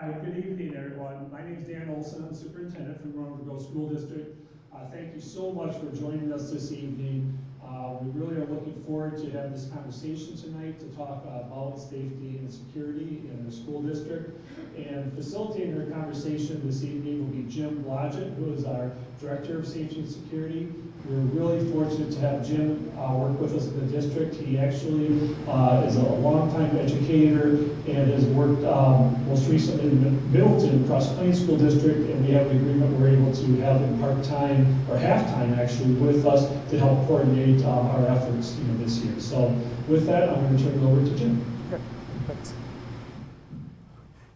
Hi, good evening, everyone. My name is Dan Olson. I'm superintendent for Monona School District. Thank you so much for joining us this evening. We really are looking forward to having this conversation tonight to talk about safety and security in the school district. And facilitating our conversation this evening will be Jim Blodgett, who is our Director of Safety and Security. We're really fortunate to have Jim work with us in the district. He actually is a longtime educator and has worked most recently in Middleton Cross Plains School District, and we have an agreement we're able to have him part-time, or half-time actually, with us to help coordinate our efforts this year. So with that, I'm going to turn it over to Jim. Okay, thanks.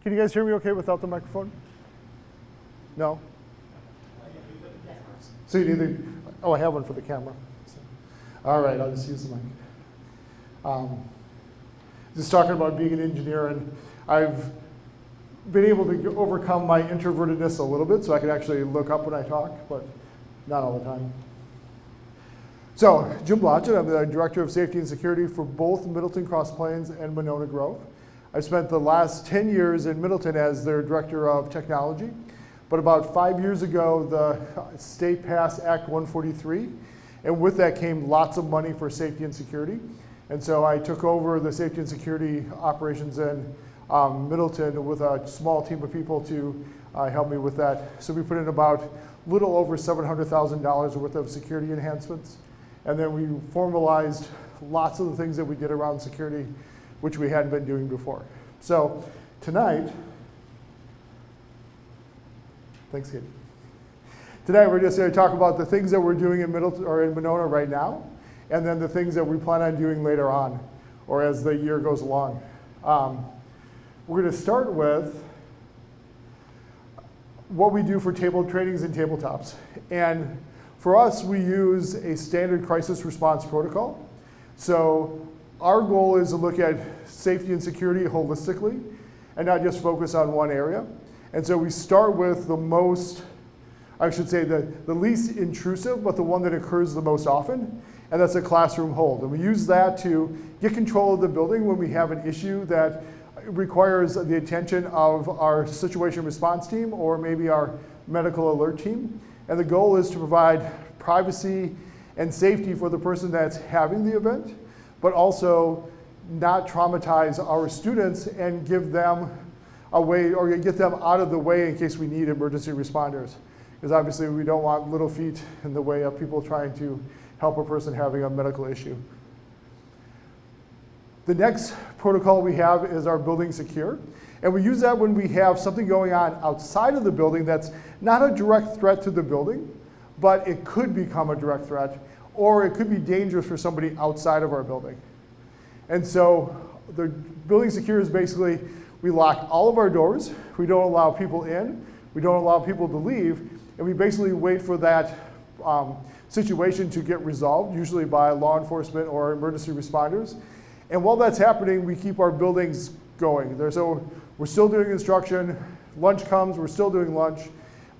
Can you guys hear me okay without the microphone? No? So you need the, oh, I have one for the camera. So, all right, I'll just use the mic. Just talking about being an engineer, and I've been able to overcome my introvertedness a little bit so I can actually look up when I talk, but not all the time. So, Jim Blodgett, I'm the Director of Safety and Security for both Middleton Cross Plains and Monona Grove. I've spent the last 10 years in Middleton as their Director of Technology. But about 5 years ago, the state passed Act 143, and with that came lots of money for safety and security. And so I took over the safety and security operations in Middleton with a small team of people to help me with that. So we put in about a little over $700,000 worth of security enhancements. And then we formalized lots of the things that we did around security, which we hadn't been doing before. So tonight, thanks, Kate. Tonight we're just going to talk about the things that we're doing in Middleton or in Monona right now, and then the things that we plan on doing later on, or as the year goes along. We're going to start with what we do for table trainings and tabletops. And for us, we use a standard crisis response protocol. So our goal is to look at safety and security holistically and not just focus on one area. And so we start with the most, I should say the least intrusive, but the one that occurs the most often, and that's a classroom hold. And we use that to get control of the building when we have an issue that requires the attention of our situation response team or maybe our medical alert team. And the goal is to provide privacy and safety for the person that's having the event, but also not traumatize our students and give them a way, or get them out of the way in case we need emergency responders. Because obviously we don't want little feet in the way of people trying to help a person having a medical issue. The next protocol we have is our building secure. And we use that when we have something going on outside of the building that's not a direct threat to the building, but it could become a direct threat, or it could be dangerous for somebody outside of our building. And so the building secure is basically, we lock all of our doors, we don't allow people in, we don't allow people to leave, and we basically wait for that situation to get resolved, usually by law enforcement or emergency responders. And while that's happening, we keep our buildings going. So we're still doing instruction, lunch comes, we're still doing lunch,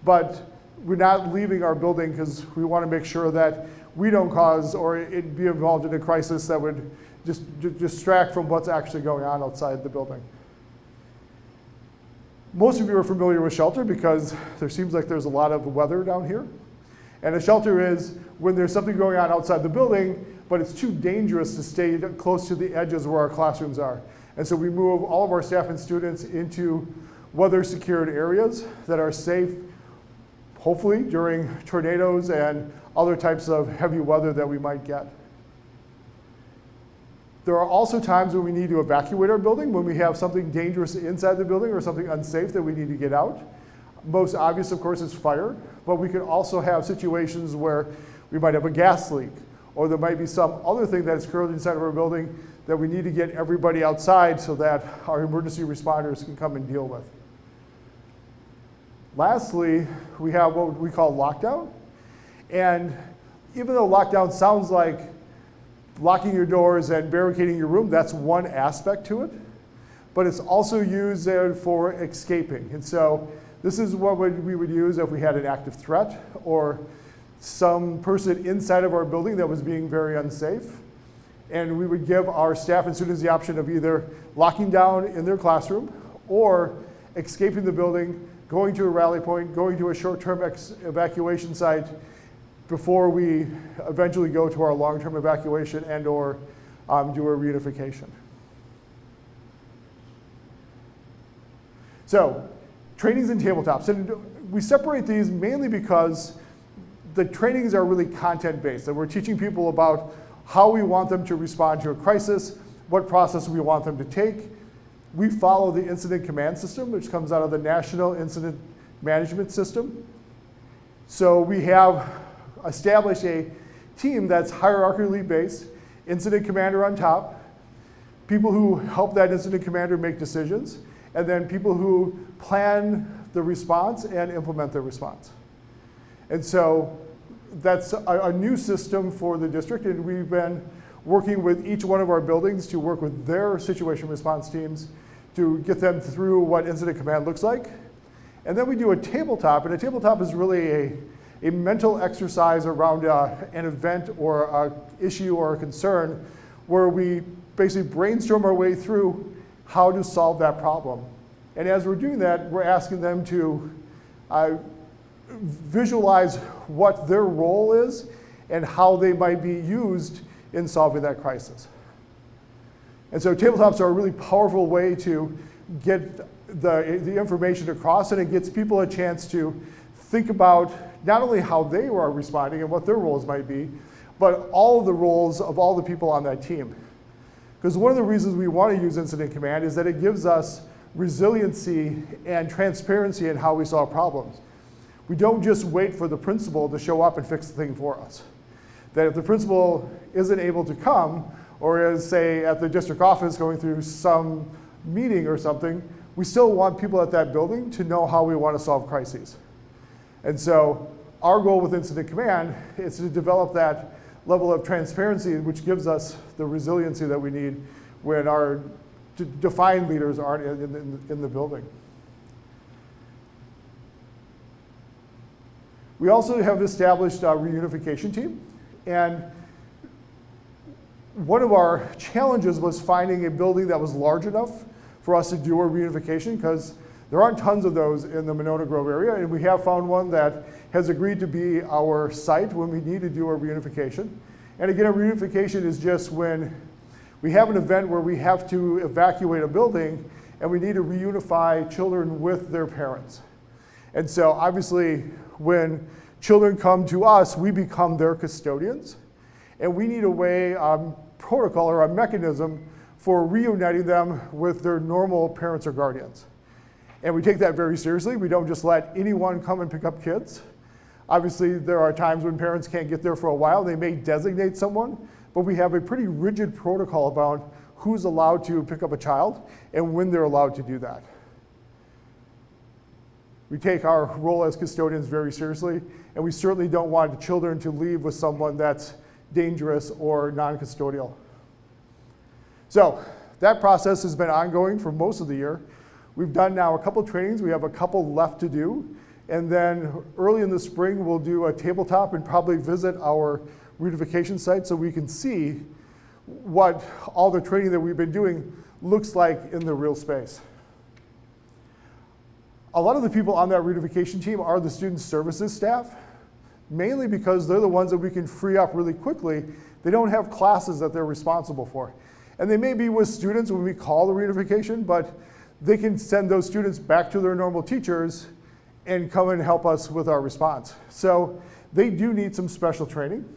but we're not leaving our building because we want to make sure that we don't cause or it be involved in a crisis that would just distract from what's actually going on outside the building. Most of you are familiar with shelter because there seems like there's a lot of weather down here. And a shelter is when there's something going on outside the building, but it's too dangerous to stay close to the edges where our classrooms are. And so we move all of our staff and students into weather-secured areas that are safe, hopefully during tornadoes and other types of heavy weather that we might get. There are also times when we need to evacuate our building, when we have something dangerous inside the building or something unsafe that we need to get out. Most obvious, of course, is fire, but we can also have situations where we might have a gas leak, or there might be some other thing that is occurred inside of our building that we need to get everybody outside so that our emergency responders can come and deal with. Lastly, we have what we call lockdown. And even though lockdown sounds like locking your doors and barricading your room, that's one aspect to it. But it's also used for escaping. And so this is what we would use if we had an active threat or some person inside of our building that was being very unsafe. And we would give our staff and students the option of either locking down in their classroom or escaping the building, going to a rally point, going to a short-term evacuation site before we eventually go to our long-term evacuation and or do a reunification. So, trainings and tabletops. And we separate these mainly because the trainings are really content-based, and we're teaching people about how we want them to respond to a crisis, what process we want them to take. We follow the incident command system, which comes out of the National Incident Management System. So we have established a team that's hierarchically based, incident commander on top, people who help that incident commander make decisions, and then people who plan the response and implement the response. And so that's a new system for the district, and we've been working with each one of our buildings to work with their situation response teams to get them through what incident command looks like. And then we do a tabletop, and a tabletop is really a mental exercise around an event or an issue or a concern where we basically brainstorm our way through how to solve that problem. And as we're doing that, we're asking them to visualize what their role is and how they might be used in solving that crisis. And so tabletops are a really powerful way to get the information across, and it gets people a chance to think about not only how they are responding and what their roles might be, but all of the roles of all the people on that team. Because one of the reasons we want to use incident command is that it gives us resiliency and transparency in how we solve problems. We don't just wait for the principal to show up and fix the thing for us. That if the principal isn't able to come, or is, say, at the district office going through some meeting or something, we still want people at that building to know how we want to solve crises. And so our goal with incident command is to develop that level of transparency, which gives us the resiliency that we need when our defined leaders aren't in the building. We also have established a reunification team, and one of our challenges was finding a building that was large enough for us to do a reunification, because there aren't tons of those in the Monona Grove area, and we have found one that has agreed to be our site when we need to do a reunification. And again, a reunification is just when we have an event where we have to evacuate a building and we need to reunify children with their parents. And so obviously, when children come to us, we become their custodians, and we need a way, protocol or a mechanism for reuniting them with their normal parents or guardians. And we take that very seriously. We don't just let anyone come and pick up kids. Obviously, there are times when parents can't get there for a while. They may designate someone, but we have a pretty rigid protocol about who's allowed to pick up a child and when they're allowed to do that. We take our role as custodians very seriously, and we certainly don't want children to leave with someone that's dangerous or non-custodial. So that process has been ongoing for most of the year. We've done now a couple trainings. We have a couple left to do. And then early in the spring, we'll do a tabletop and probably visit our reunification site so we can see what all the training that we've been doing looks like in the real space. A lot of the people on that reunification team are the student services staff, mainly because they're the ones that we can free up really quickly. They don't have classes that they're responsible for. And they may be with students when we call the reunification, but they can send those students back to their normal teachers and come and help us with our response. So they do need some special training.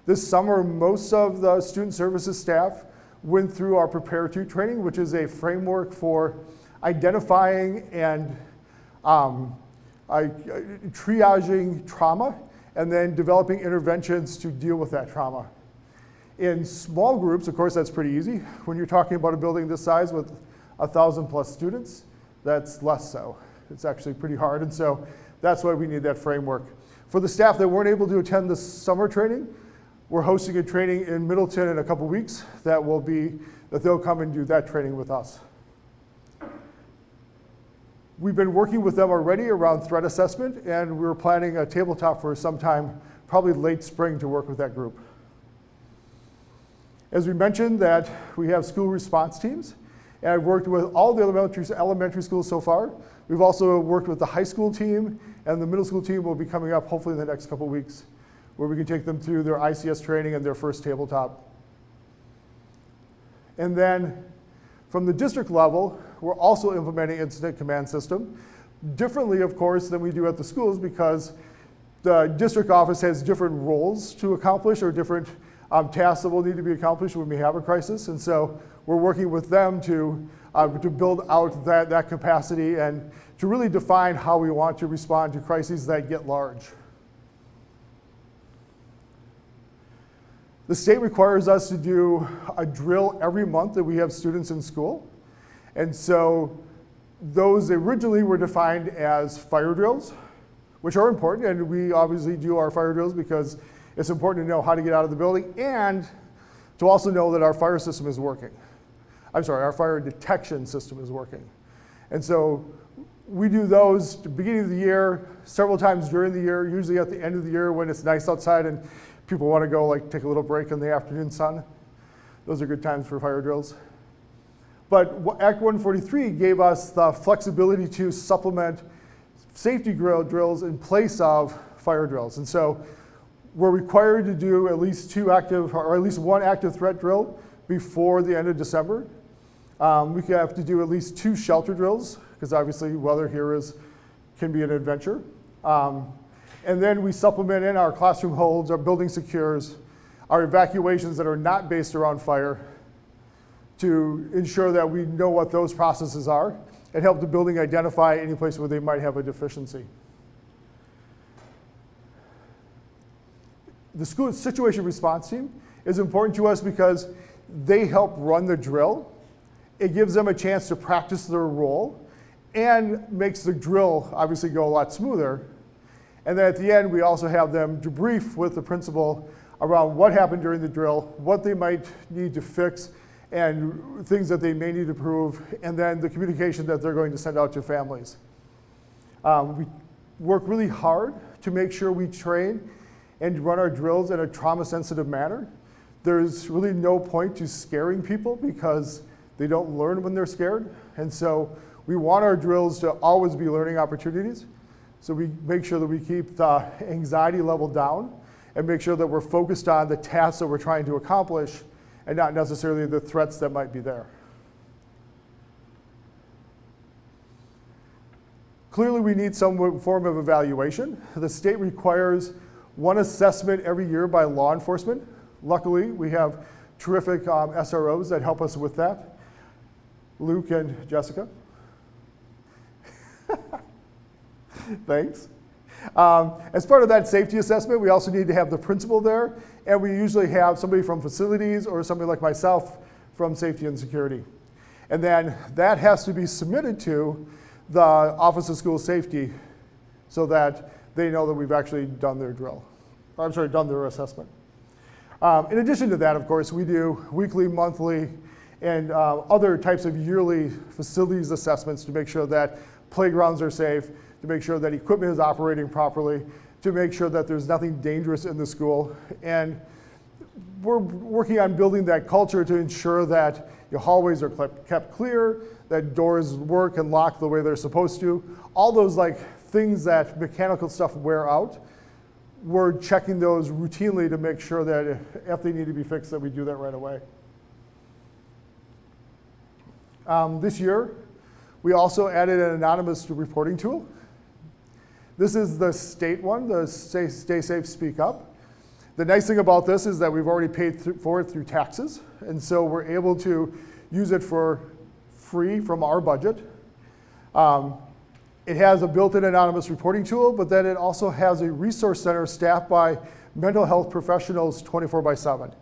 This summer, most of the student services staff went through our Prepare To training, which is a framework for identifying and triaging trauma, and then developing interventions to deal with that trauma. In small groups, of course, that's pretty easy. When you're talking about a building this size with 1,000+ students, that's less so. It's actually pretty hard, and so that's why we need that framework. For the staff that weren't able to attend the summer training, we're hosting a training in Middleton in a couple weeks that they'll come and do that training with us. We've been working with them already around threat assessment, and we're planning a tabletop for sometime, probably late spring, to work with that group. As we mentioned, that we have school response teams, And I've worked with all the elementary schools so far. We've also worked with the high school team, and the middle school team will be coming up hopefully in the next couple weeks, where we can take them through their ICS training and their first tabletop. And then from the district level, we're also implementing incident command system, differently of course than we do at the schools, because the district office has different roles to accomplish, or different tasks that will need to be accomplished when we have a crisis. And so we're working with them to build out that capacity and to really define how we want to respond to crises that get large. The state requires us to do a drill every month that we have students in school. And so those originally were defined as fire drills, which are important, and we obviously do our fire drills because it's important to know how to get out of the building and to also know that our fire system is working. I'm sorry, our fire detection system is working. And so we do those at the beginning of the year, several times during the year, usually at the end of the year when it's nice outside and people want to go like take a little break in the afternoon sun. Those are good times for fire drills. But Act 143 gave us the flexibility to supplement safety drills in place of fire drills. And so we're required to do at least one active threat drill before the end of December. We have to do at least 2 shelter drills, because obviously weather here can be an adventure. And then we supplement in our classroom holds, our building secures, our evacuations that are not based around fire, to ensure that we know what those processes are and help the building identify any place where they might have a deficiency. The school situation response team is important to us because they help run the drill. It gives them a chance to practice their role and makes the drill obviously go a lot smoother. And then at the end, we also have them debrief with the principal around what happened during the drill, what they might need to fix, and things that they may need to improve, and then the communication that they're going to send out to families. We work really hard to make sure we train and run our drills in a trauma-sensitive manner. There's really no point to scaring people because they don't learn when they're scared. And so we want our drills to always be learning opportunities. So we make sure that we keep the anxiety level down and make sure that we're focused on the tasks that we're trying to accomplish and not necessarily the threats that might be there. Clearly, we need some form of evaluation. The state requires one assessment every year by law enforcement. Luckily, we have terrific SROs that help us with that. Luke and Jessica. Thanks. As part of that safety assessment, we also need to have the principal there, and we usually have somebody from facilities or somebody like myself from safety and security. And then that has to be submitted to the Office of School Safety so that they know that we've actually done their drill. Done their assessment. In addition to that, of course, we do weekly, monthly, and other types of yearly facilities assessments to make sure that playgrounds are safe, to make sure that equipment is operating properly, to make sure that there's nothing dangerous in the school. And we're working on building that culture to ensure that your hallways are kept clear, that doors work and lock the way they're supposed to. All those things that mechanical stuff wear out, we're checking those routinely to make sure that if they need to be fixed, that we do that right away. This year, we also added an anonymous reporting tool. This is the state one, the Stay Safe, Speak Up. The nice thing about this is that we've already paid for it through taxes, and so we're able to use it for free from our budget. It has a built-in anonymous reporting tool, but then it also has a resource center staffed by mental health professionals 24/7.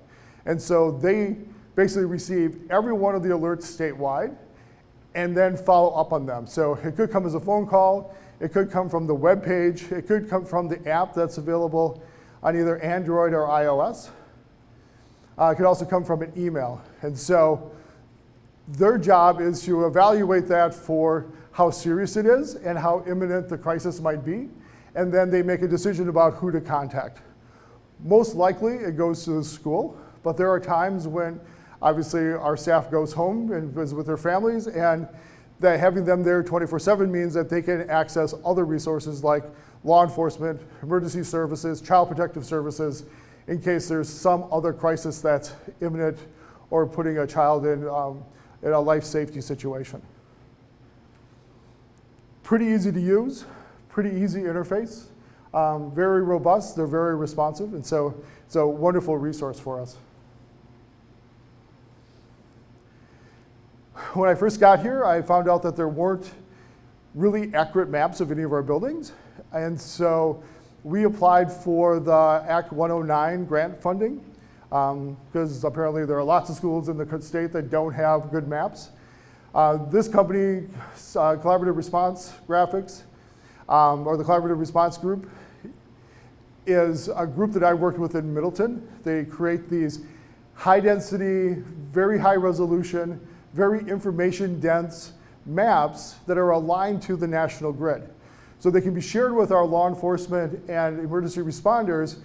And so they basically receive every one of the alerts statewide and then follow up on them. So it could come as a phone call, it could come from the web page, it could come from the app that's available on either Android or iOS. It could also come from an email. And so their job is to evaluate that for how serious it is and how imminent the crisis might be, and then they make a decision about who to contact. Most likely it goes to the school, but there are times when obviously our staff goes home and visits with their families, and that having them there 24/7 means that they can access other resources like law enforcement, emergency services, child protective services, in case there's some other crisis that's imminent or putting a child in a life safety situation. Pretty easy to use, pretty easy interface, very robust, they're very responsive, and so it's a wonderful resource for us. When I first got here, I found out that there weren't really accurate maps of any of our buildings, and so we applied for the Act 109 grant funding, because apparently there are lots of schools in the state that don't have good maps. This company, Collaborative Response Graphics, or the Collaborative Response Group, is a group that I worked with in Middleton. They create these high density, very high resolution, very information dense maps that are aligned to the national grid. So they can be shared with our law enforcement and emergency responders,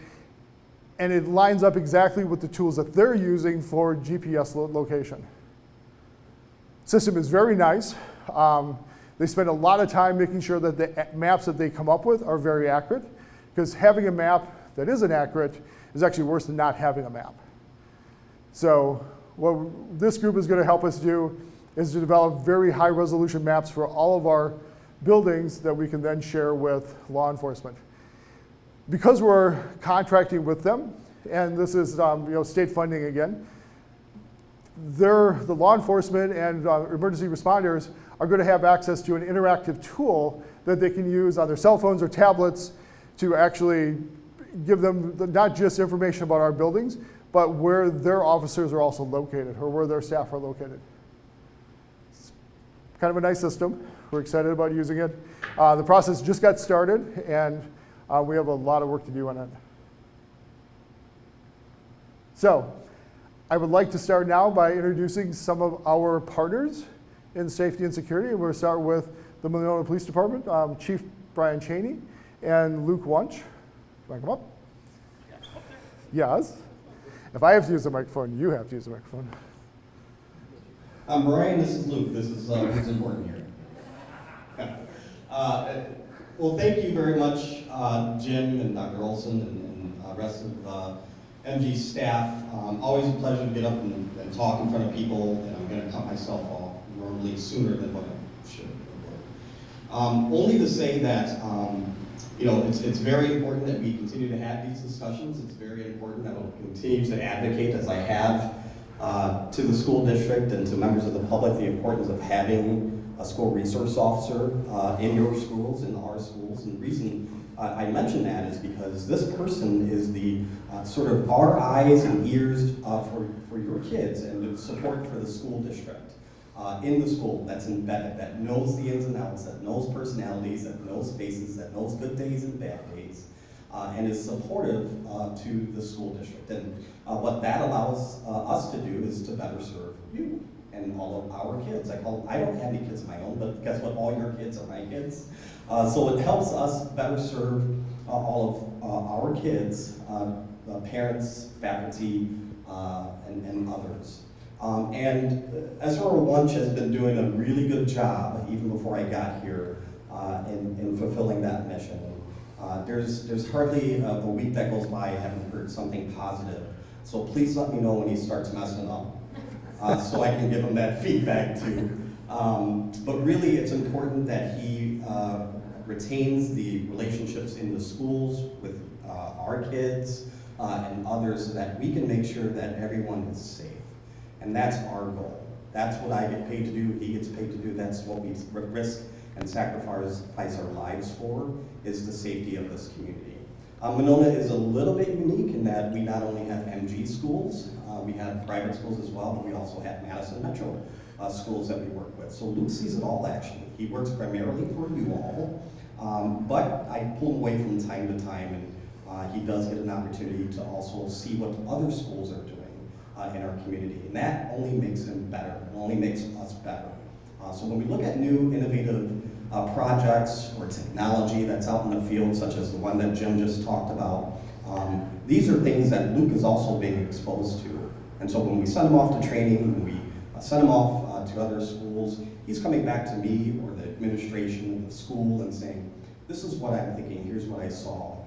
and it lines up exactly with the tools that they're using for GPS location. System is very nice. They spend a lot of time making sure that the maps that they come up with are very accurate, because having a map that isn't accurate is actually worse than not having a map. So what this group is going to help us do is to develop very high resolution maps for all of our buildings that we can then share with law enforcement. Because we're contracting with them, and this is state funding again, the law enforcement and emergency responders are going to have access to an interactive tool that they can use on their cell phones or tablets to actually give them not just information about our buildings, but where their officers are also located or where their staff are located. It's kind of a nice system. We're excited about using it. The process just got started, and we have a lot of work to do on it. So I would like to start now by introducing some of our partners in safety and security. And we're going to start with the Monona Police Department, Chief Brian Cheney and Luke Wunsch. Can I come up? Yes. If I have to use the microphone, you have to use the microphone. I'm Brian, this is Luke. This is who's important here. Well, thank you very much, Jim and Dr. Olson and rest of MG staff. Always a pleasure to get up and talk in front of people, and I'm going to cut myself off normally sooner than what I should. Only to say that it's very important that we continue to have these discussions. It's very important that we'll continue to advocate, as I have, to the school district and to members of the public, the importance of having a school resource officer in your schools, in our schools. And the reason I mention that is because this person is the sort of our eyes and ears for your kids and the support for the school district in the school that's embedded, that knows the ins and outs, that knows personalities, that knows faces, that knows good days and bad days, and is supportive to the school district. And what that allows us to do is to better serve you and all of our kids. I don't have any kids of my own, but guess what? All your kids are my kids. So it helps us better serve all of our kids, parents, faculty, and others. And Ezra Wunsch has been doing a really good job, even before I got here, in fulfilling that mission. There's hardly a week that goes by I haven't heard something positive. So please let me know when he starts messing up, so I can give him that feedback too. But really, it's important that he retains the relationships in the schools with our kids and others, so that we can make sure that everyone is safe. And that's our goal. That's what I get paid to do, he gets paid to do. That's what we risk and sacrifice our lives for, is the safety of this community. Monona is a little bit unique in that we not only have MG schools, we have private schools as well, but we also have Madison Metro schools that we work with. So Luke sees it all, actually. He works primarily for you all, but I pull him away from time to time, and he does get an opportunity to also see what other schools are doing in our community. And that only makes him better, it only makes us better. So when we look at new innovative projects or technology that's out in the field, such as the one that Jim just talked about, these are things that Luke is also being exposed to. And so when we send him off to training, when we send him off to other schools, he's coming back to me or the administration of the school and saying, this is what I'm thinking, here's what I saw.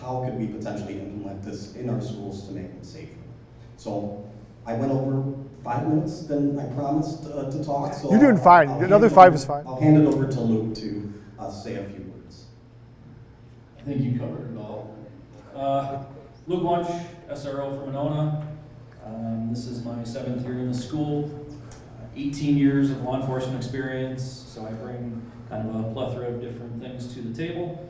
How could we potentially implement this in our schools to make them safer? So I went over 5 minutes than I promised to talk. So You're doing fine. Another 5 is fine. I'll hand it over to Luke to say a few words. I think you covered it all. Luke Wunsch, SRO from Monona. This is my 7th year in the school. 18 years of law enforcement experience, so I bring kind of a plethora of different things to the table.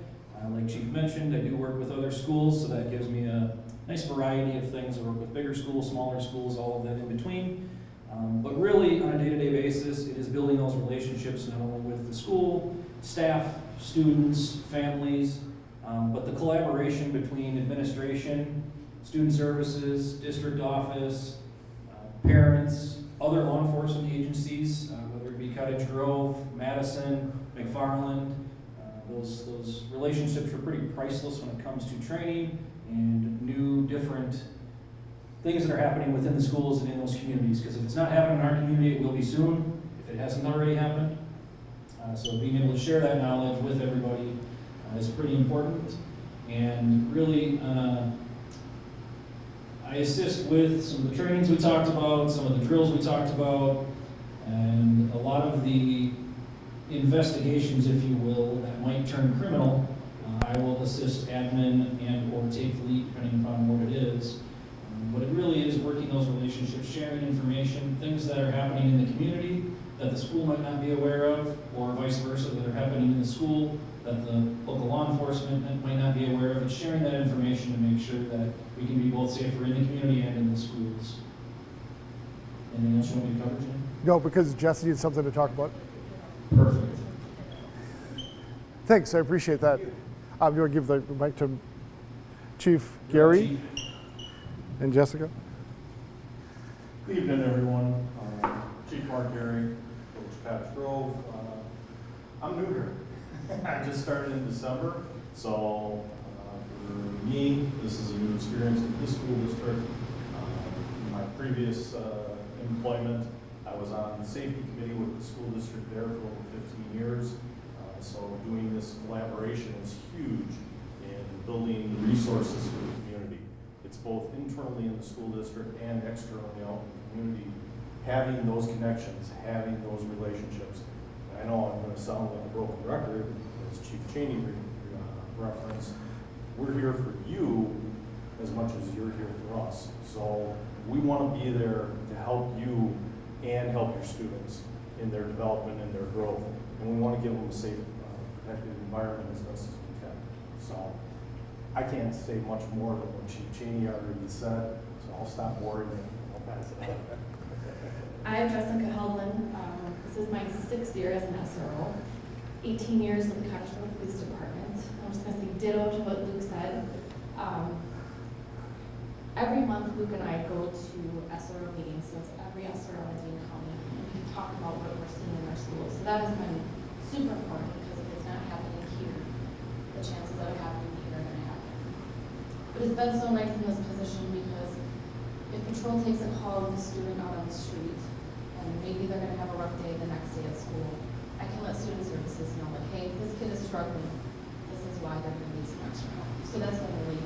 Like Chief mentioned, I do work with other schools, so that gives me a nice variety of things. I work with bigger schools, smaller schools, all of that in between. But really, on a day-to-day basis, it is building those relationships not only with the school, staff, students, families, but the collaboration between administration, student services, district office, parents, other law enforcement agencies, whether it be Cottage Grove, Madison, McFarland. Those relationships are pretty priceless when it comes to training and new, different things that are happening within the schools and in those communities. Because if it's not happening in our community, it will be soon, if it hasn't already happened. So being able to share that knowledge with everybody is pretty important. And really, I assist with some of the trainings we talked about, some of the drills we talked about, and a lot of the investigations, if you will, that might turn criminal. I will assist admin and or take the lead depending upon what it is. But it really is working those relationships, sharing information, things that are happening in the community that the school might not be aware of, or vice versa, that are happening in the school that the local law enforcement might not be aware of, and sharing that information to make sure that we can be both safer in the community and in the schools. Anything else you want me to cover, Jim? No, because Jesse needs something to talk about. Perfect. Thanks, I appreciate that. You want to give the mic to Chief Gary and Jessica? Good evening, everyone. Chief Mark Gary, Coach Cottage Grove. I'm new here. I just started in December, so for me, this is a new experience in this school district. In my previous employment, I was on the safety committee with the school district there for over 15 years. So doing this collaboration is huge in building the resources for the community. It's both internally in the school district and externally out in the community. Having those connections, having those relationships. And I know I'm going to sound like a broken record, as Chief Cheney referenced. We're here for you as much as you're here for us. So we want to be there to help you and help your students in their development and their growth. And we want to give them a safe, protected environment as best as we can. So I can't say much more than what Chief Cheney already said, so I'll stop boring and I'll pass it on. I'm Jessica Heldman. This is my 6th year as an SRO, 18 years with the Cottage Grove Police Department. I'm just going to say ditto to what Luke said. Every month, Luke and I go to SRO meetings, so it's every SRO in Dane County, and we talk about what we're seeing in our schools. So that has been super important, because if it's not happening here, the chances of it happening here are going to happen. But it's been so nice in this position, because if patrol takes a call with a student out on the street, and maybe they're going to have a rough day the next day at school, I can let student services know, like, hey, this kid is struggling. This is why they're going to need some extra help. So that's been really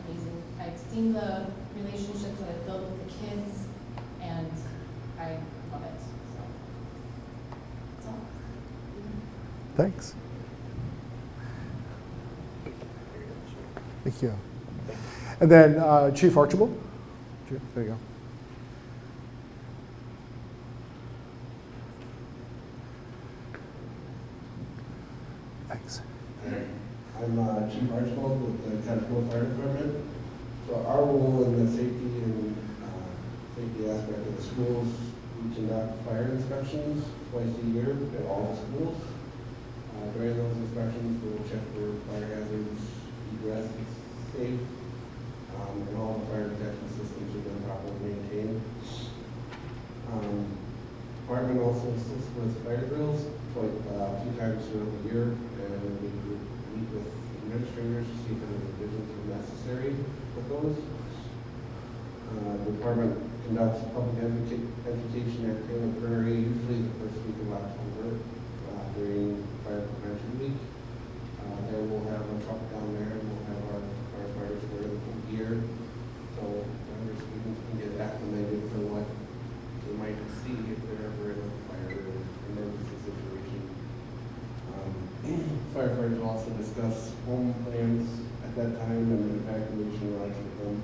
amazing. I've seen the relationships that I've built with the kids, and I love it. So that's all. Thanks. Thank you. And then Chief Archibald. There you go. Thanks. I'm Chief Archibald with the Cottage Grove Fire Department. So our role in the safety aspect of the schools, we conduct fire inspections twice a year at all the schools. During those inspections, we'll check for fire hazards, egress is safe, and all the fire protection systems have been properly maintained. Department also assists with fire drills a few times throughout the year, and we meet with administrators to see if any revisions are necessary with those. The department conducts public education at Taylor Prairie, usually the first week of October, during Fire Prevention Week. There we'll have a truck down there, and we'll have our firefighters wear the full gear, so our students can get acclimated to what they might see if they're ever in a fire or emergency situation. Firefighters will also discuss home plans at that time and evacuation routes with them.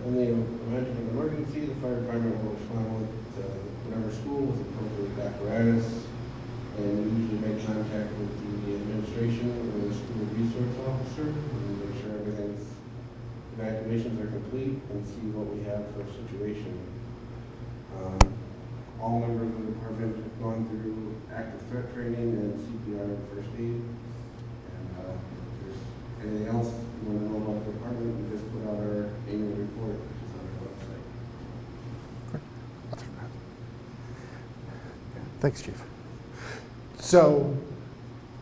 In the event of an emergency, the fire department will respond with whatever school with appropriate apparatus, and we usually make contact with the administration or the school resource officer and make sure evacuations are complete and see what we have for a situation. All members of the department have gone through active threat training and CPR and first aid. And if there's anything else you want to know about the department, we just put out our annual report, which is on our website. I'll take that. Thanks, Chief. So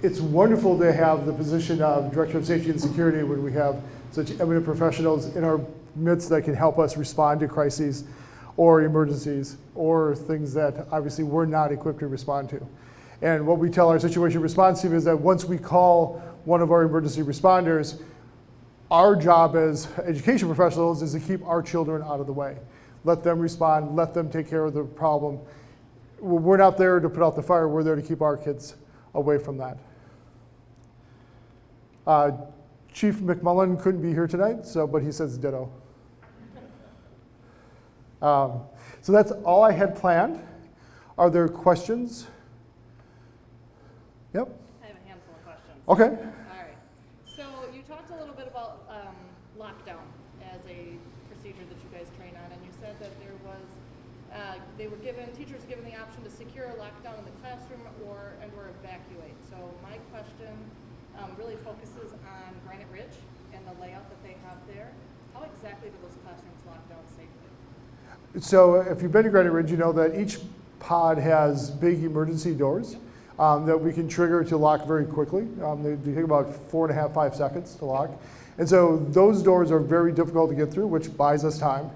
it's wonderful to have the position of Director of Safety and Security when we have such eminent professionals in our midst that can help us respond to crises or emergencies or things that obviously we're not equipped to respond to. And what we tell our situation response team is that once we call one of our emergency responders, our job as education professionals is to keep our children out of the way. Let them respond, let them take care of the problem. We're not there to put out the fire, we're there to keep our kids away from that. Chief McMullen couldn't be here tonight, but he says ditto. So that's all I had planned. Are there questions? Yep. I have a handful of questions. Okay. All right. So you talked a little bit about lockdown as a procedure that you guys train on, and you said that there was, teachers were given the option to secure a lockdown in the classroom or evacuate. So my question really focuses on Granite Ridge and the layout that they have there. How exactly do those classrooms lock down safely? So if you've been to Granite Ridge, you know that each pod has big emergency doors that we can trigger to lock very quickly. They take about 4.5, 5 seconds to lock. And so those doors are very difficult to get through, which buys us time.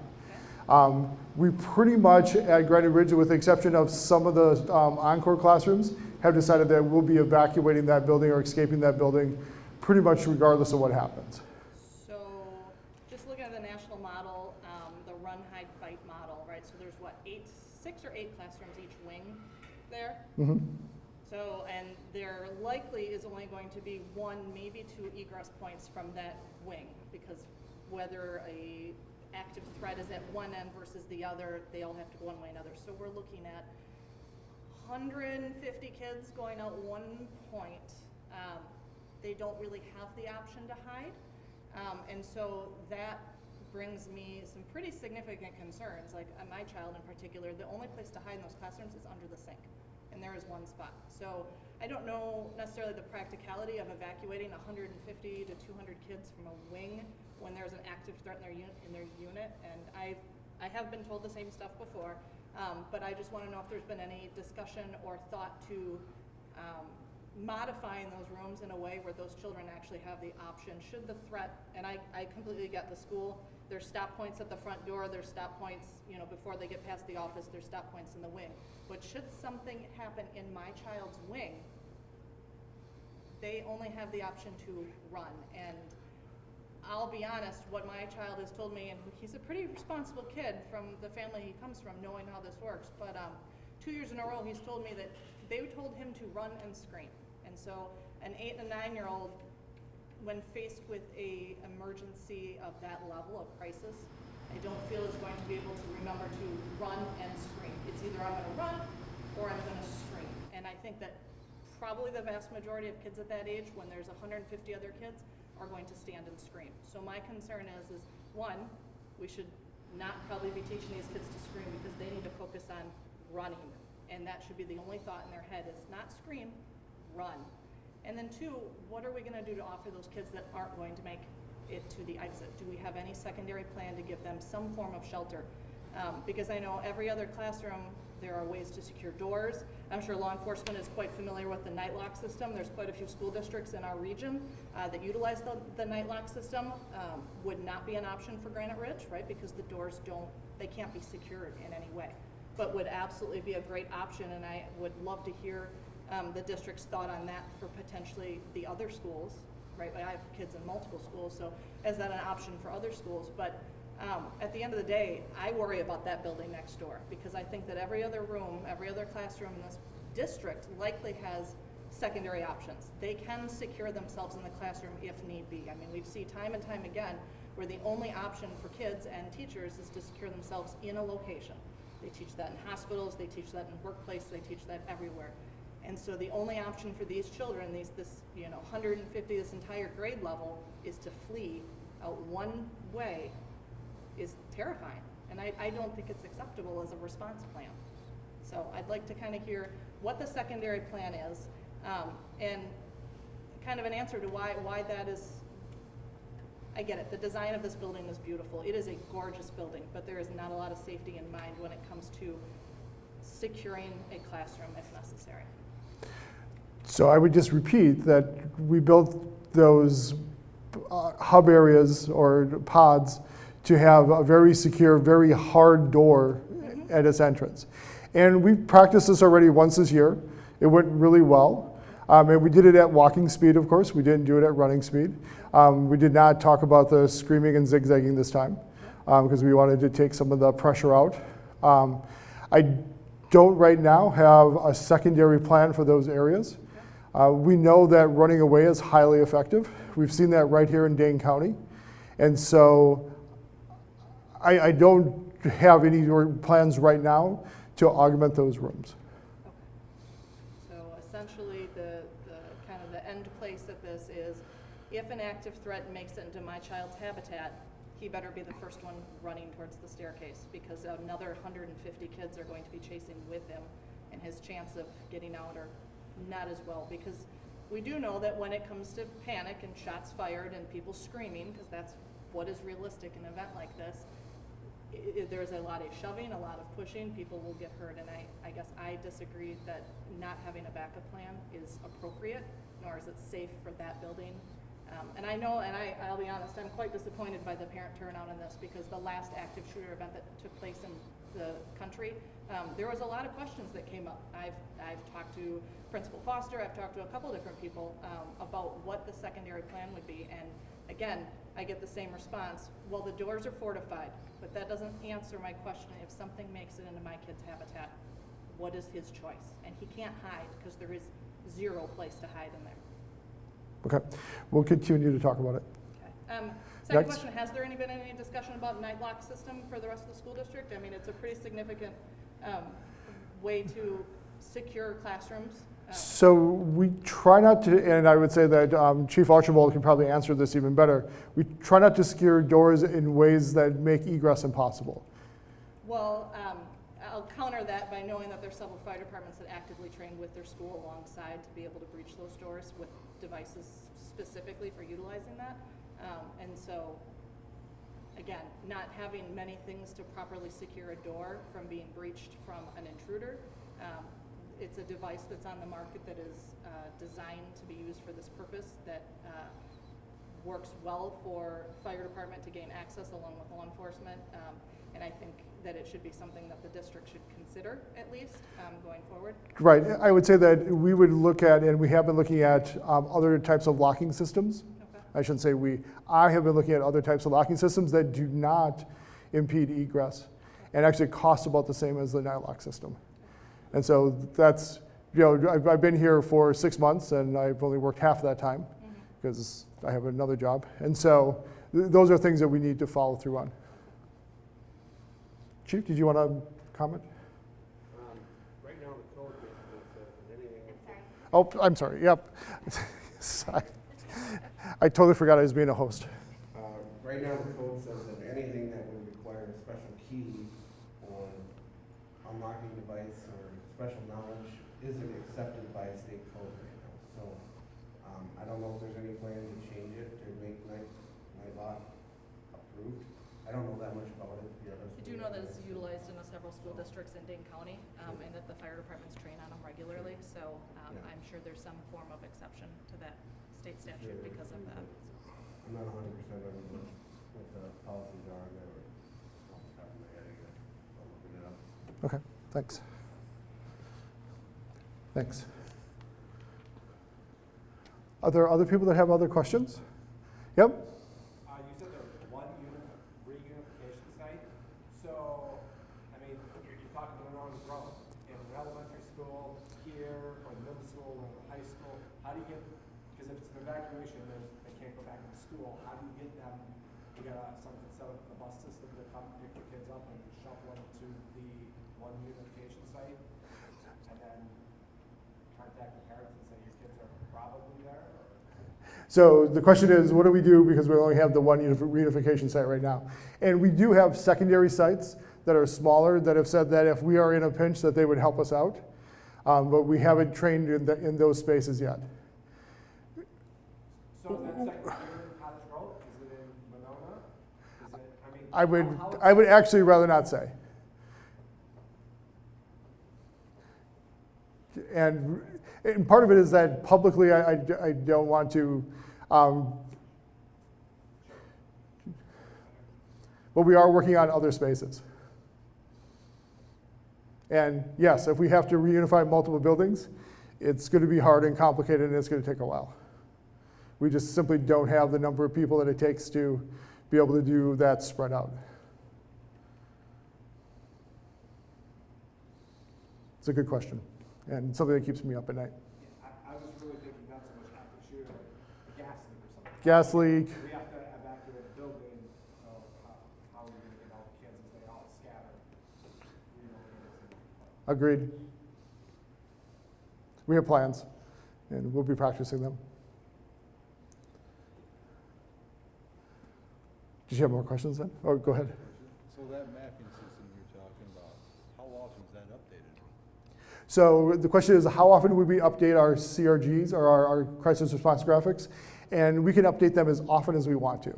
We pretty much at Granite Ridge, with the exception of some of the Encore classrooms, have decided that we'll be evacuating that building or escaping that building pretty much regardless of what happens. So just looking at the national model, the run, hide, fight model, right? So there's what, 6 or 8 classrooms each wing there? Mm-hmm. So, and there likely is only going to be 1, maybe 2 egress points from that wing, because whether a active threat is at one end versus the other, they all have to go one way or another. So we're looking at 150 kids going out one point. They don't really have the option to hide. And so that brings me some pretty significant concerns. Like my child in particular, the only place to hide in those classrooms is under the sink. And there is one spot. So I don't know necessarily the practicality of evacuating 150 to 200 kids from a wing when there's an active threat in their unit. And I have been told the same stuff before, but I just want to know if there's been any discussion or thought to modifying those rooms in a way where those children actually have the option should the threat, and I completely get the school, there's stop points at the front door, there's stop points, before they get past the office, there's stop points in the wing. But should something happen in my child's wing, they only have the option to run. And I'll be honest, what my child has told me, and he's a pretty responsible kid from the family he comes from, knowing how this works, but 2 years in a row he's told me that they told him to run and scream. And so an 8 and a 9-year-old, when faced with a emergency of that level of crisis, I don't feel is going to be able to remember to run and scream. It's either I'm going to run or I'm going to scream. And I think that probably the vast majority of kids at that age, when there's 150 other kids, are going to stand and scream. So my concern is one, we should not probably be teaching these kids to scream because they need to focus on running. And that should be the only thought in their head is not scream, run. And then 2, what are we going to do to offer those kids that aren't going to make it to the exit? Do we have any secondary plan to give them some form of shelter? Because I know every other classroom There are ways to secure doors. I'm sure law enforcement is quite familiar with the night lock system. There's quite a few school districts in our region that utilize the night lock system. Would not be an option for Granite Ridge, right? Because the doors they can't be secured in any way. But would absolutely be a great option, and I would love to hear the district's thought on that for potentially the other schools, right? I have kids in multiple schools, so is that an option for other schools? But at the end of the day, I worry about that building next door, because I think that every other room, every other classroom in this district likely has secondary options. They can secure themselves in the classroom if need be. I mean, we've seen time and time again where the only option for kids and teachers is to secure themselves in a location. They teach that in hospitals, they teach that in workplace, they teach that everywhere. And so the only option for these children, this 150, this entire grade level, is to flee out one way, is terrifying. And I don't think it's acceptable as a response plan. So I'd like to kind of hear what the secondary plan is, and kind of an answer to why that is. I get it, the design of this building is beautiful. It is a gorgeous building, but there is not a lot of safety in mind when it comes to securing a classroom if necessary. So I would just repeat that we built those hub areas or pods to have a very secure, very hard door at its entrance. And we've practiced this already once this year. It went really well. And we did it at walking speed, of course. We didn't do it at running speed. We did not talk about the screaming and zigzagging this time because we wanted to take some of the pressure out. I don't right now have a secondary plan for those areas. We know that running away is highly effective. We've seen that right here in Dane County. And so I don't have any plans right now to augment those rooms. Okay. So essentially the kind of the end place of this is if an active threat makes it into my child's habitat, he better be the first one running towards the staircase, because another 150 kids are going to be chasing with him, and his chance of getting out are not as well, because we do know that when it comes to panic and shots fired and people screaming, because that's what is realistic in an event like this, there's a lot of shoving, a lot of pushing, people will get hurt, and I guess I disagree that not having a backup plan is appropriate, nor is it safe for that building. And I know, and I'll be honest, I'm quite disappointed by the parent turnout in this, because the last active shooter event that took place in the country, there was a lot of questions that came up. I've talked to Principal Foster, I've talked to a couple different people about what the secondary plan would be, and again, I get the same response. Well, the doors are fortified, but that doesn't answer my question. If something makes it into my kid's habitat, what is his choice? And he can't hide, because there is zero place to hide in there. Okay, we'll continue to talk about it. Okay. Second Next. question, has there been any discussion about night lock system for the rest of the school district? I mean, it's a pretty significant way to secure classrooms. So we try not to, and I would say that Chief Archibald can probably answer this even better. We try not to secure doors in ways that make egress impossible. Well, I'll counter that by knowing that there's several fire departments that actively train with their school alongside to be able to breach those doors with devices specifically for utilizing that. And so, again, not having many things to properly secure a door from being breached from an intruder. It's a device that's on the market that is designed to be used for this purpose, that works well for fire department to gain access along with law enforcement. And I think that it should be something that the district should consider, at least, going forward. Right, I would say that we would look at, and we have been looking at other types of locking systems. Okay. I shouldn't say we, I have been looking at other types of locking systems that do not impede egress and actually cost about the same as the night lock system. And so that's, I've been here for 6 months and I've only worked half that time because I have another job. And so those are things that we need to follow through on. Chief, did you want to comment? Right now, the code says anything. Oh, I'm sorry, yep. I totally forgot I was being a host. Right now, the code says that anything that would require a special key or unlocking device or special knowledge isn't accepted by state code right now. So I don't know if there's any plan to change it to make night lock approved. I don't know that much about it, to be honest. You do know that it's utilized in several several school districts in Dane County, and that the fire departments train on them regularly, so I'm sure there's some form of exception to that state statute because of that. I'm not 100% on what the policies are there, off the top of my head again. I'll look it up. Okay, thanks. Thanks. Are there other people that have other questions? Yep. You said there was one reunification site. So, I mean, you're talking about Monona growth in an elementary school here, or the middle school, or the high school. How do you get? Because if it's an evacuation, they can't go back to school. How do you get them? You got something set up the bus system to come pick the kids up and shuffle them to the one reunification site, and then contact the parents and say your kids are probably there. So the question is, what do we do because we only have the one reunification site right now? And we do have secondary sites that are smaller that have said that if we are in a pinch that they would help us out, but we haven't trained in those spaces yet. So is that second year in Cottage Grove? Is it in Monona? Is it, I mean, I would actually rather not say. And part of it is that publicly I don't want to, but we are working on other spaces. And yes, if we have to reunify multiple buildings, it's going to be hard and complicated and it's going to take a while. We just simply don't have the number of people that it takes to be able to do that spread out. It's a good question and something that keeps me up at night. I was really thinking not so much active shooter, a gas leak or something. Gas leak. We have to evacuate a building, so how are we going to get all the kids as they all scatter? Agreed. We have plans, and we'll be practicing them. Did you have more questions then? Or go ahead. So that mapping system you're talking about, how often is that updated? So the question is, how often would we update our CRGs, or our crisis response graphics? And we can update them as often as we want to. Is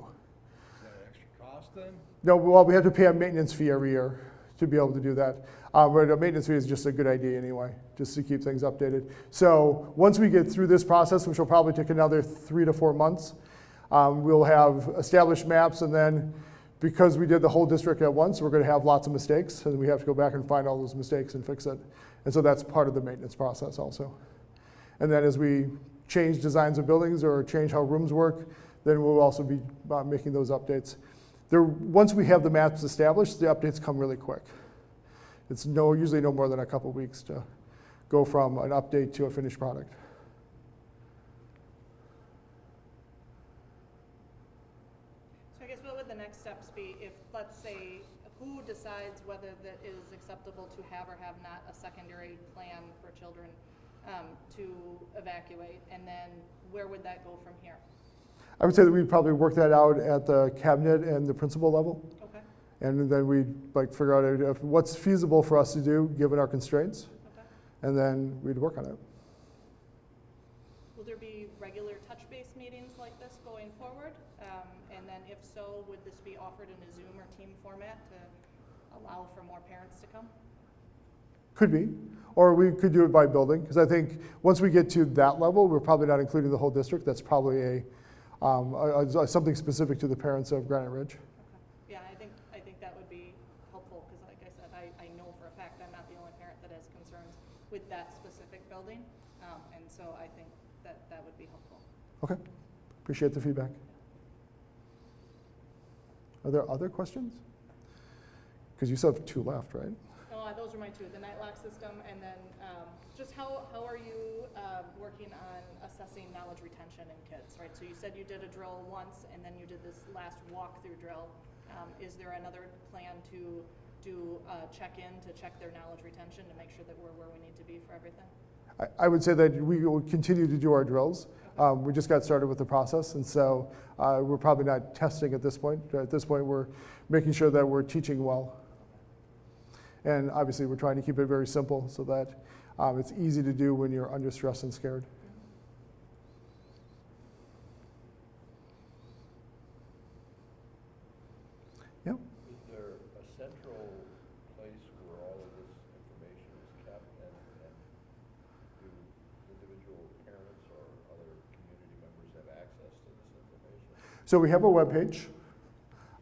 that an extra cost then? No, well, we have to pay a maintenance fee every year to be able to do that. But a maintenance fee is just a good idea anyway, just to keep things updated. So once we get through this process, which will probably take another 3 to 4 months, we'll have established maps, and then because we did the whole district at once, we're going to have lots of mistakes, and we have to go back and find all those mistakes and fix it. And so that's part of the maintenance process also. And then as we change designs of buildings or change how rooms work, then we'll also be making those updates. Once we have the maps established, the updates come really quick. It's usually no more than a couple weeks to go from an update to a finished product. So I guess what would the next steps be if, let's say, who decides whether that is acceptable to have or have not a secondary plan for children to evacuate, and then where would that go from here? I would say that we'd probably work that out at the cabinet and the principal level. Okay. And then we'd figure out what's feasible for us to do given our constraints. Okay. And then we'd work on it. Will there be regular touch-base meetings like this going forward? And then if so, would this be offered in a Zoom or team format to allow for more parents to come? Could be. Or we could do it by building, because I think once we get to that level, we're probably not including the whole district. That's probably something specific to the parents of Granite Ridge. Okay. Yeah, I think that would be helpful, because like I said, I know for a fact I'm not the only parent that has concerns with that specific building. And so I think that would be helpful. Okay. Appreciate the feedback. Are there other questions? Because you still have 2 left, right? No, those are my 2, the night lock system, and then just how are you working on assessing knowledge retention in kids, right? So you said you did a drill once, and then you did this last walkthrough drill. Is there another plan to do check-in to check their knowledge retention to make sure that we're where we need to be for everything? I would say that we will continue to do our drills. We just got started with the process, and so we're probably not testing at this point. At this point, we're making sure that we're teaching well. And obviously, we're trying to keep it very simple so that it's easy to do when you're under stress and scared. Is there a central place where So we have a webpage.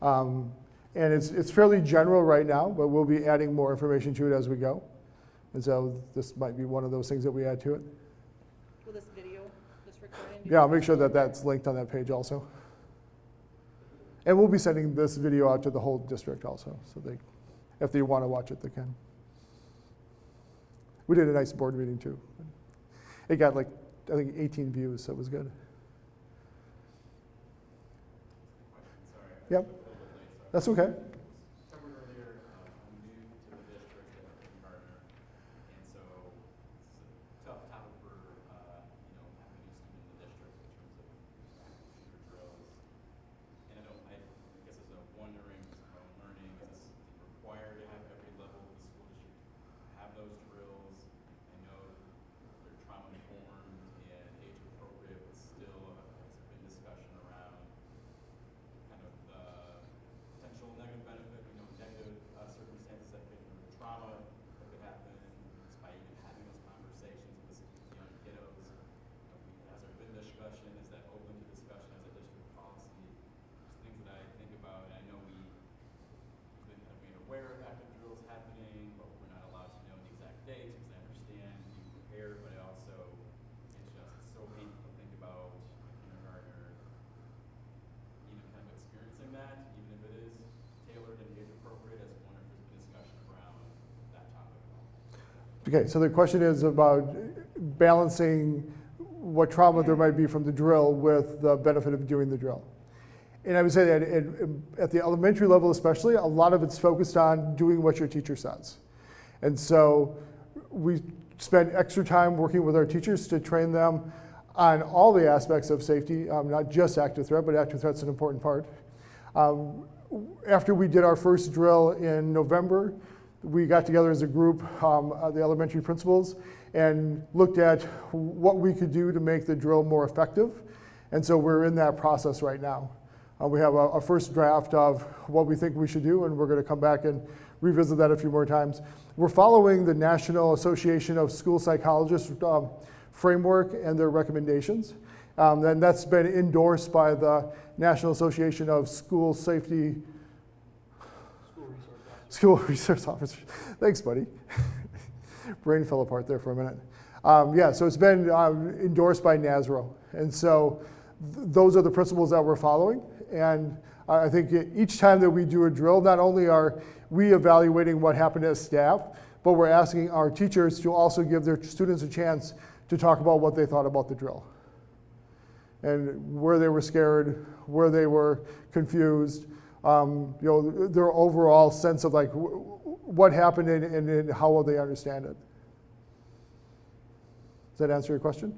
And it's fairly general right now, but we'll be adding more information to it as we go. And so this might be one of those things that we add to it. Will this video, this recording? Yeah, I'll make sure that that's linked on that page also. And we'll be sending this video out to the whole district also, so if they want to watch it, they can. We did a nice board meeting too. It got like, I think 18 views, so it was good. Yep, that's okay. Covered earlier, I'm new to the district at kindergartner, and so it's a tough topic for, having a new student in the district in terms of shooter drills. And I guess as I'm wondering, just my own learning, is this required to have every level of the school district have those drills? I know they're trauma informed and age appropriate, but still, there's been discussion around kind of the potential negative benefit, negative circumstances that could the trauma that could happen just by even having those conversations with young kiddos. Has there been discussion? Is that open to discussion as a district policy? Just things that I think about, and I know we've been kind of made aware of active drills happening, but we're not allowed to know the exact dates because I understand being prepared, but I also, it's so painful to think about a kindergartner kind of experiencing that, even if it is tailored and age appropriate. I just wonder if there's been discussion around that topic at all. Okay, so the question is about balancing what trauma there might be from the drill with the benefit of doing the drill. And I would say that at the elementary level especially, a lot of it's focused on doing what your teacher says. And so we spend extra time working with our teachers to train them on all the aspects of safety, not just active threat, but active threat's an important part. After we did our first drill in November, we got together as a group, the elementary principals, and looked at what we could do to make the drill more effective. And so we're in that process right now. We have a first draft of what we think we should do, and we're going to come back and revisit that a few more times. We're following the National Association of School Psychologists framework and their recommendations. And that's been endorsed by the National Association of School Safety, School Resource Officers. Thanks, buddy. Brain fell apart there for a minute. Yeah, so it's been endorsed by NASRO. And so those are the principles that we're following. And I think each time that we do a drill, not only are we evaluating what happened as staff, but we're asking our teachers to also give their students a chance to talk about what they thought about the drill. And where they were scared, where they were confused, their overall sense of like what happened and how will they understand it. Does that answer your question?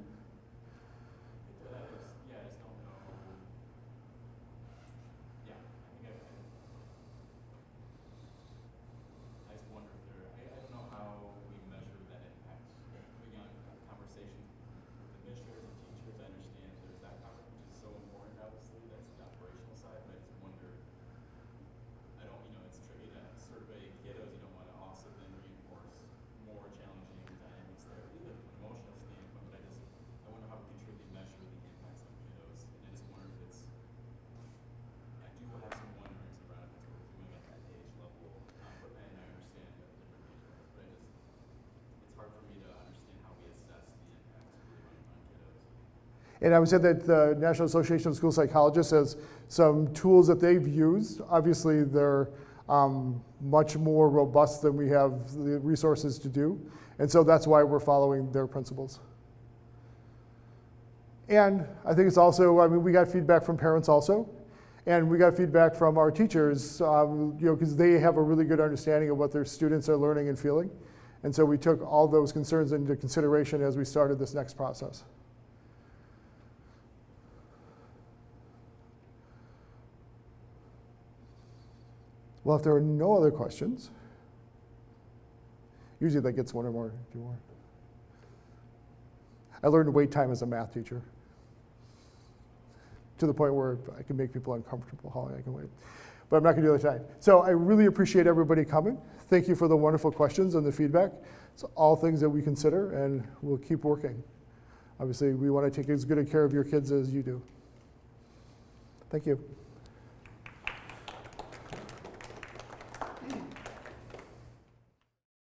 And I would say that the National Association of School Psychologists has some tools that they've used. Obviously, they're much more robust than we have the resources to do. And so that's why we're following their principles. And I think it's also, we got feedback from parents also. And we got feedback from our teachers, because they have a really good understanding of what their students are learning and feeling. And so we took all those concerns into consideration as we started this next process. Well, if there are no other questions, usually that gets one or more, two more. I learned wait time as a math teacher to the point where I can make people uncomfortable how long I can wait. But I'm not going to do that tonight. So I really appreciate everybody coming. Thank you for the wonderful questions and the feedback. It's all things that we consider, and we'll keep working. Obviously, we want to take as good a care of your kids as you do. Thank you.